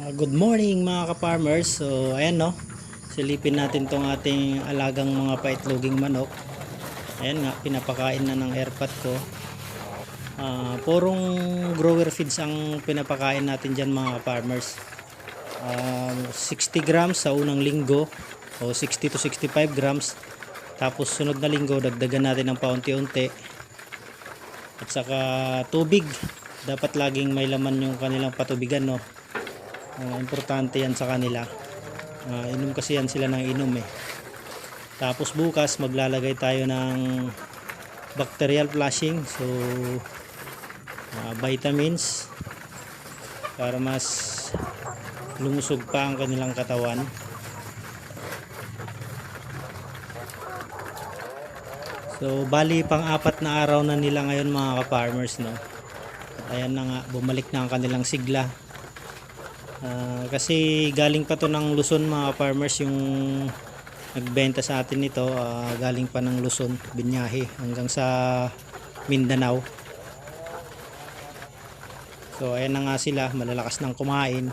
Good morning mga ka-farmers. So ayan no, silipin natin tong ating alagang mga paitloging manok. Ayan nga, pinapakain na ng airpot ko. Purong grower feeds ang pinapakain natin dyan mga ka-farmers. 60 grams sa unang linggo o 60 to 65 grams. Tapos sunod na linggo dagdagan natin ng paunti-unti. At saka tubig, dapat laging may laman yung kanilang patubigan no. Importante yan sa kanila. Inom kasi yan sila ng inom eh. Tapos bukas maglalagay tayo ng bacterial flushing, so vitamins para mas lumusog pa ang kanilang katawan. So bali pang-apat na araw na nila ngayon mga ka-farmers no. At ayan na nga, bumalik na ang kanilang sigla. Kasi galing pa to ng Luzon mga farmers, yung nagbenta sa atin nito, galing pa ng Luzon, binyahe hanggang sa Mindanao. So ayan na nga sila, malalakas ng kumain.